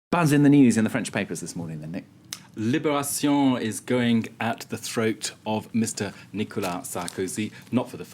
Buzz in the news in the French papers this morning then, Nick. Libération is going at the throat of Mr. Nicolas Sarkozy, not for the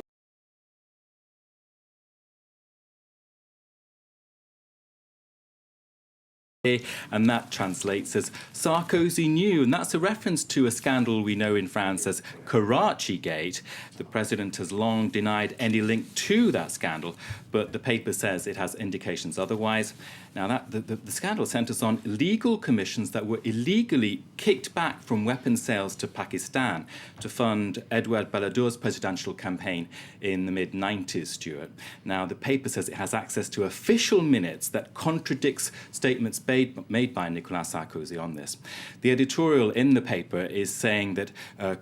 and that translates as Sarkozy knew, and that's a reference to a scandal we know in France as Karachi Gate. The president has long denied any link to that scandal, but the paper says it has indications otherwise. Now, the scandal centres on legal commissions that were illegally kicked back from weapons sales to Pakistan to fund Edouard Balladour's presidential campaign in the mid-90s, Stuart. Now, the paper says it has access to official minutes that contradicts statements made by Nicolas Sarkozy on this. The editorial in the paper is saying that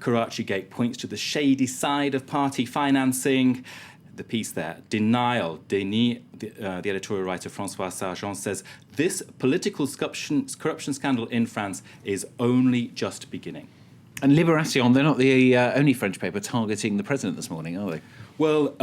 Karachi Gate points to the shady side of party financing. The piece there, denial, déni, the editorial writer François Sargent says, this political corruption scandal in France is only just beginning. And Libération, they're not the only French paper targeting the president this morning, are they? Well,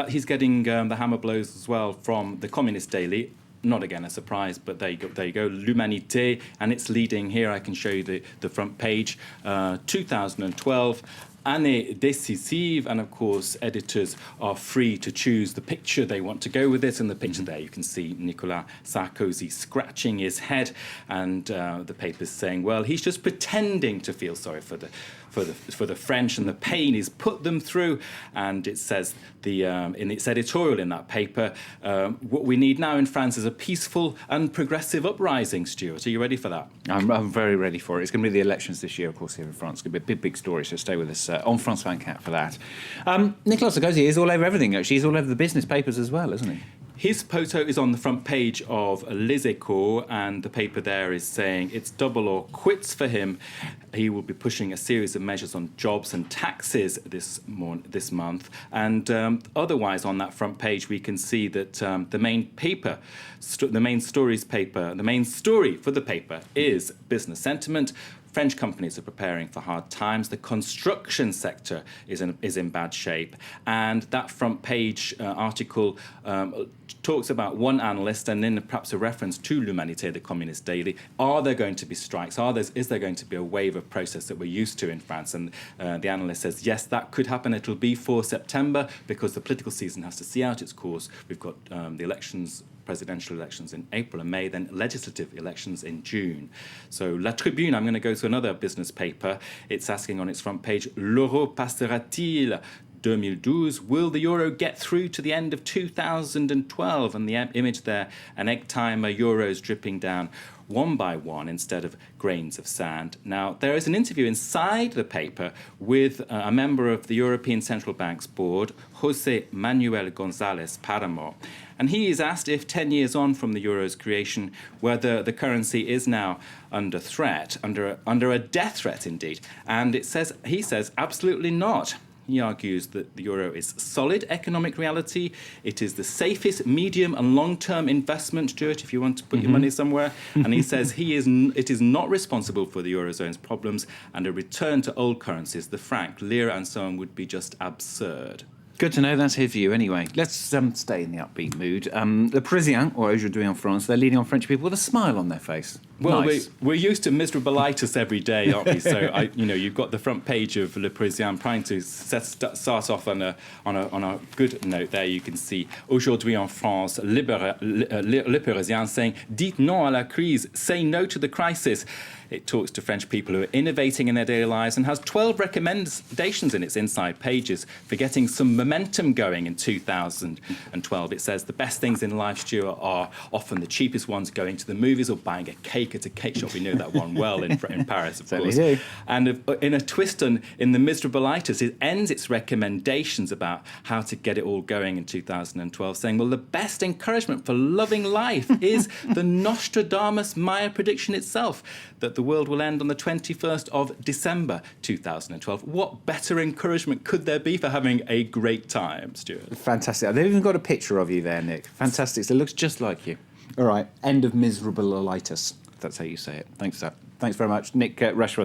he's getting the hammer blows as well from the Communist Daily. Not again a surprise, but there you go. L'Humanité, and it's leading here. I can show you the front page. 2012. Année décisive, and of course editors are free to choose the picture they want to go with it. And the picture there, you can see Nicolas Sarkozy scratching his head, and the paper's saying, well, he's just pretending to feel sorry for the French and the pain he's put them through. And it says in its editorial in that paper, what we need now in France is a peaceful and progressive uprising. Stuart, are you ready for that? I'm very ready for it. It's going to be the elections this year, of course, here in France. It's going to be a big story, so stay with us on France 24 for that. Nicolas Sarkozy is all over everything, actually. He's all over the business papers as well, isn't he? His photo is on the front page of Les Echos, and the paper there is saying it's double or quits for him. He will be pushing a series of measures on jobs and taxes this month. And otherwise, on that front page, we can see that the main story for the paper is business sentiment. French companies are preparing for hard times. The construction sector is in bad shape. And that front page article talks about one analyst and then perhaps a reference to L'Humanité, the Communist Daily. Are there going to be strikes? Is there going to be a wave of protests that we're used to in France? And the analyst says, yes, that could happen. It'll be for September because the political season has to see out its course. We've got the elections, presidential elections in April and May, then legislative elections in June. So La Tribune, I'm going to go to another business paper. It's asking on its front page, l'euro passera-t-il 2012? Will the euro get through to the end of 2012? And the image there, an egg timer, euros dripping down one by one instead of grains of sand. Now, there is an interview inside the paper with a member of the European Central Bank's board, José Manuel González Páramo. And he is asked if 10 years on from the euro's creation, whether the currency is now under threat, under a death threat indeed. And he says, absolutely not. He argues that the euro is solid economic reality. It is the safest medium and long-term investment, Stuart, if you want to put your money somewhere. And he says it is not responsible for the eurozone's problems, and a return to old currencies, the franc, lira, and so on, would be just absurd. Good to know. That's his view anyway. Let's stay in the upbeat mood. Le Parisien, or Aujourd'hui en France, they're leading on French people with a smile on their face. Well, nice. we're used to miserableitis every day, aren't we? So, you've got the front page of Le Parisien trying to start off on a good note there. You can see Aujourd'hui en France, Le Parisien saying, dites non à la crise, say no to the crisis. It talks to French people who are innovating in their daily lives and has 12 recommendations in its inside pages for getting some momentum going in 2012. It says the best things in life, Stuart, are often the cheapest ones, going to the movies or buying a cake at a cake shop. We know that one well in Paris, of course. Do. And in a twist in the miserableitis, it ends its recommendations about how to get it all going in 2012, saying, well, the best encouragement for loving life is the Nostradamus Maya prediction itself, that the world will end on the 21st of December 2012. What better encouragement could there be for having a great time, Stuart? Fantastic. They've even got a picture of you there, Nick. Fantastic. So it looks just like you. All right. End of miserableitis. That's how you say it. Thanks for that. Thanks very much. Nick Rushworth.